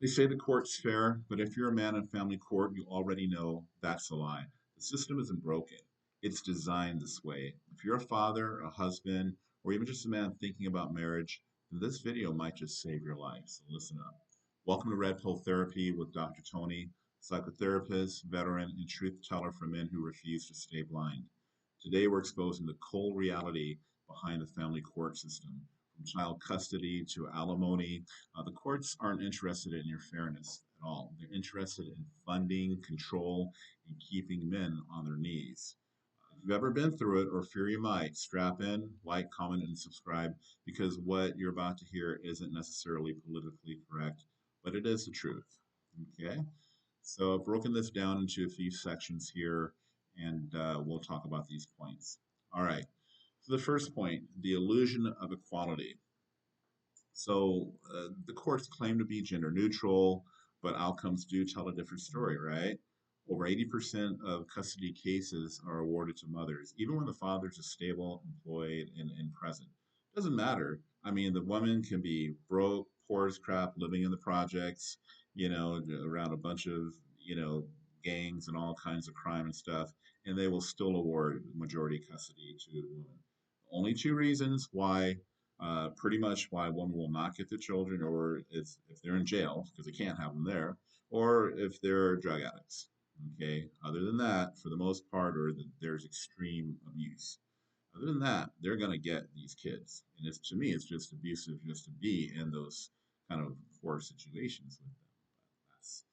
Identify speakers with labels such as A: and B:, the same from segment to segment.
A: They say the court's fair, but if you're a man in family court, you already know that's a lie. The system isn't broken, it's designed this way. If you're a father, a husband, or even just a man thinking about marriage, then this video might just save your life. So listen up. Welcome to Red Pill Therapy with Dr. Tony, psychotherapist, veteran, and truth teller for men who refuse to stay blind. Today, we're exposing the cold reality behind the family court system, from child custody to alimony. The courts aren't interested in your fairness at all. They're interested in funding, control, and keeping men on their knees. If you've ever been through it or fear you might, strap in, like, comment, and subscribe because what you're about to hear isn't necessarily politically correct, but it is the truth. Okay? So I've broken this down into a few sections here, and we'll talk about these points. All right. So the first point, the illusion of equality. So the courts claim to be gender neutral, but outcomes do tell a different story, right? Over 80% of custody cases are awarded to mothers, even when the fathers are stable, employed, and present. Doesn't matter. I mean, the woman can be broke, poor as crap, living in the projects, around a bunch of, gangs and all kinds of crime and stuff, and they will still award majority custody to the woman. Only two reasons why pretty much why one will not get the children, or if they're in jail because they can't have them there, or if they're drug addicts. Okay. Other than that, for the most part, or there's extreme abuse. Other than that, they're going to get these kids, and it's to me, it's just abusive just to be in those kind of poor situations with them. But that's,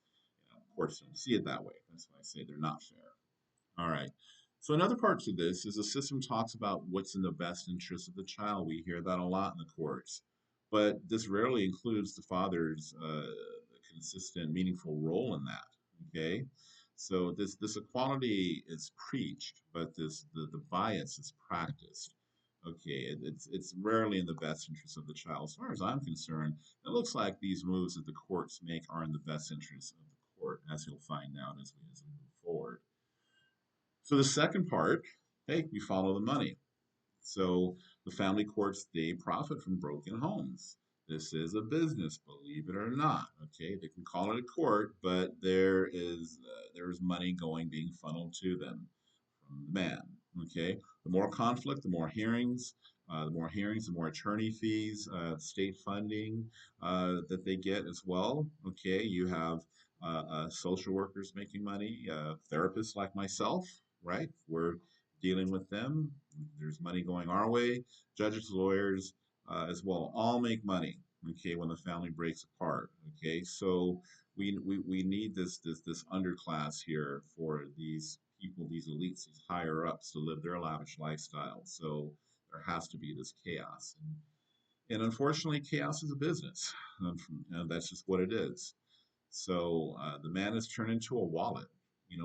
A: courts don't see it that way. That's why I say they're not fair. All right. So another part to this is the system talks about what's in the best interest of the child. We hear that a lot in the courts, but this rarely includes the father's consistent, meaningful role in that. Okay, so this equality is preached, but the bias is practiced. Okay, it's rarely in the best interest of the child. As far as I'm concerned, it looks like these moves that the courts make are in the best interest of the court, as you'll find out as we move forward. So the second part, hey, you follow the money. So the family courts, they profit from broken homes. This is a business, believe it or not. Okay, they can call it a court, but there's money being funneled to them from the man. Okay, the more conflict, the more attorney fees, state funding that they get as well. Okay, you have social workers making money, therapists like myself, right? We're dealing with them. There's money going our way. Judges, lawyers, as well, all make money. Okay, when the family breaks apart. Okay, so we need this underclass here for these people, these elites, these higher ups to live their lavish lifestyle. So there has to be this chaos, and unfortunately, chaos is a business. And that's just what it is. So the man is turned into a wallet,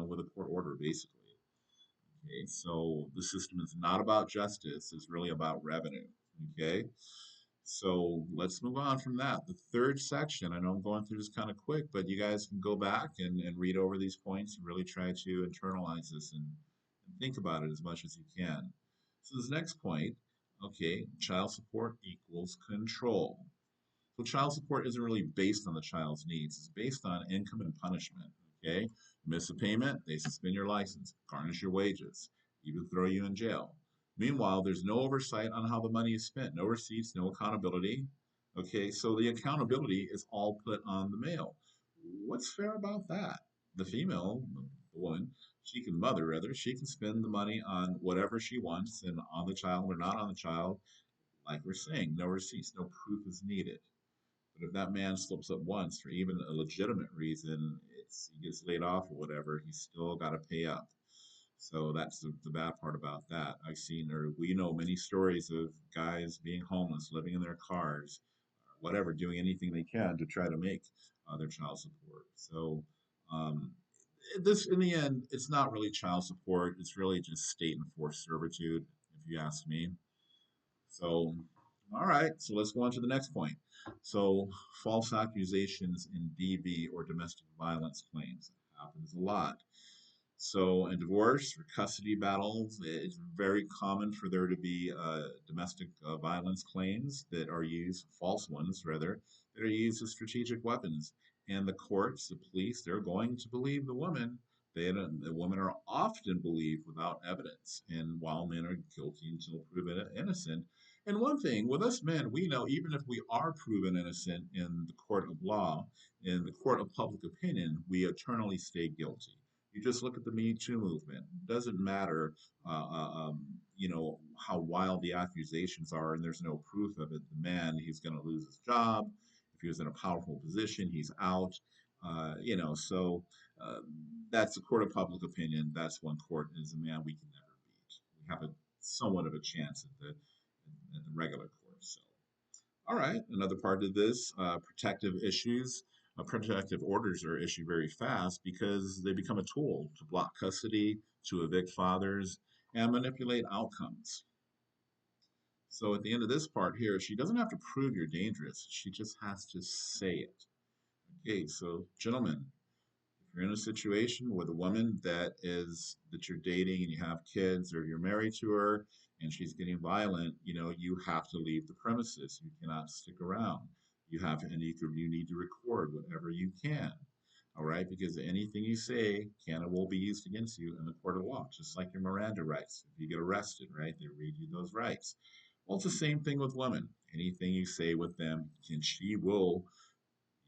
A: with a court order, basically. Okay, so the system is not about justice, it's really about revenue. Okay, so let's move on from that. The third section, I know I'm going through this kind of quick, but you guys can go back and read over these points and really try to internalize this and think about it as much as you can. So, this next point, okay, child support equals control. So child support isn't really based on the child's needs. It's based on income and punishment. Okay, miss a payment, they suspend your license, garnish your wages, even throw you in jail. Meanwhile, there's no oversight on how the money is spent, no receipts, no accountability. Okay, so the accountability is all put on the male. What's fair about that? The female, the woman, she can mother rather, she can spend the money on whatever she wants and on the child or not on the child. Like we're saying, no receipts, no proof is needed. But if that man slips up once for even a legitimate reason, he gets laid off or whatever, he's still got to pay up. So that's the bad part about that. I've seen, or we know many stories of guys being homeless, living in their cars, whatever, doing anything they can to try to make their child support. So um, this, in the end, it's not really child support. It's really just state enforced servitude, if you ask me. So, all right, so let's go on to the next point. So, false accusations in DV or domestic violence claims happens a lot. So, in divorce or custody battles, it's very common for there to be domestic violence claims that are used, false ones rather, that are used as strategic weapons. And the courts, the police, they're going to believe the woman. The women are often believed without evidence, and while men are guilty until proven innocent. And one thing with us men, we know even if we are proven innocent in the court of law, in the court of public opinion, we eternally stay guilty. You just look at the Me Too movement. It doesn't matter, how wild the accusations are, and there's no proof of it. The man, he's going to lose his job. If he was in a powerful position, he's out. So uh, that's the court of public opinion. That's one court is a man we can never beat. We have a somewhat of a chance at the regular court. So, all right, another part of this protective issues. Protective orders are issued very fast because they become a tool to block custody, to evict fathers, and manipulate outcomes. So at the end of this part here, she doesn't have to prove you're dangerous. She just has to say it. Okay, so gentlemen, if you're in a situation with a woman that you're dating and you have kids or you're married to her and she's getting violent, you have to leave the premises. You cannot stick around. You need to record whatever you can. All right, because anything you say can and will be used against you in the court of law, just like your Miranda rights. If you get arrested, right, they read you those rights. Well, it's the same thing with women. Anything you say with them, she will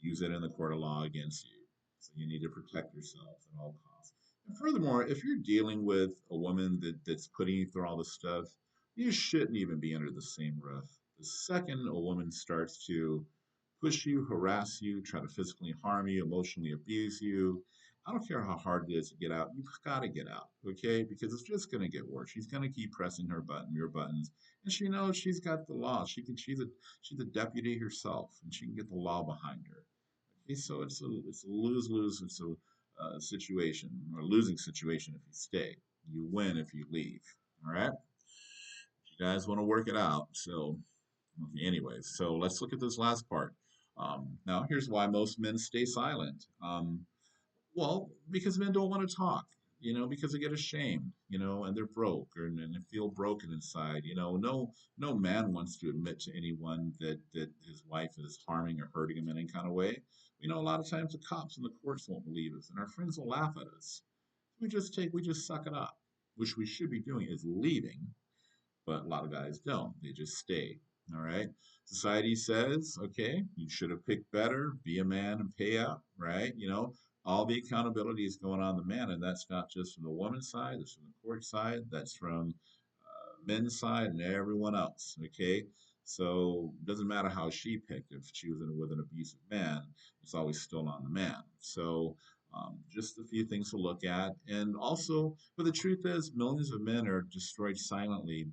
A: use it in the court of law against you. So you need to protect yourself at all costs. And furthermore, if you're dealing with a woman that's putting you through all this stuff, you shouldn't even be under the same roof. The second a woman starts to push you, harass you, try to physically harm you, emotionally abuse you, I don't care how hard it is to get out. You've got to get out, okay? Because it's just going to get worse. She's going to keep pressing your buttons, and she knows she's got the law. She's a deputy herself, and she can get the law behind her. Okay, so it's a lose lose. It's a situation or a losing situation if you stay. You win if you leave. All right. You guys want to work it out. So, okay, anyways, so let's look at this last part. Now, here's why most men stay silent. Well, because men don't want to talk, because they get ashamed, and they're broke and they feel broken inside. No man wants to admit to anyone that his wife is harming or hurting him in any kind of way. A lot of times the cops and the courts won't believe us, and our friends will laugh at us. We just suck it up, which we should be doing is leaving, but a lot of guys don't. They just stay. All right. Society says, okay, you should have picked better, be a man and pay up, right? All the accountability is going on the man, and that's not just from the woman's side, that's from the court side, that's from men's side and everyone else. Okay. So it doesn't matter how she picked. If she was with an abusive man, it's always still on the man. So just a few things to look at. And also, but the truth is, millions of men are destroyed silently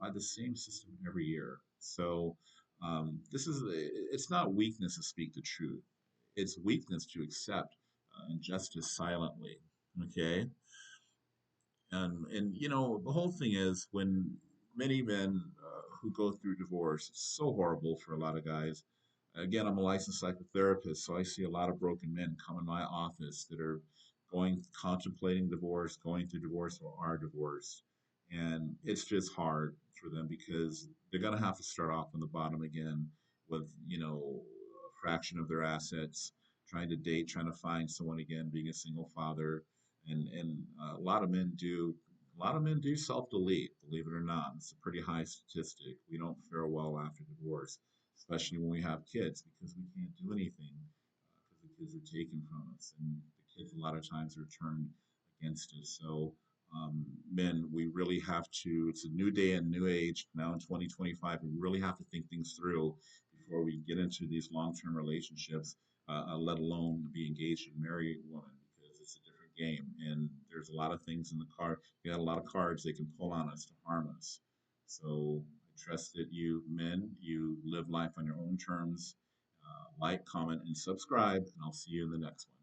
A: by the same system every year. So it's not weakness to speak the truth. It's weakness to accept injustice silently. Okay. The whole thing is when many men who go through divorce, it's so horrible for a lot of guys. Again, I'm a licensed psychotherapist, so I see a lot of broken men come in my office that are contemplating divorce, going through divorce, or are divorced. And it's just hard for them because they're going to have to start off on the bottom again with, a fraction of their assets, trying to date, trying to find someone again, being a single father and a lot of men do self-delete, believe it or not. It's a pretty high statistic. We don't fare well after divorce, especially when we have kids, because we can't do anything because the kids are taken from us, and the kids a lot of times are turned against us. So, men, we really have to. It's a new day and new age now in 2025. We really have to think things through before we get into these long-term relationships, let alone be engaged and marry a woman, because it's a different game, and there's a lot of things in the card. We got a lot of cards they can pull on us to harm us. So I trust that you men, you live life on your own terms. Like, comment, and subscribe, and I'll see you in the next one.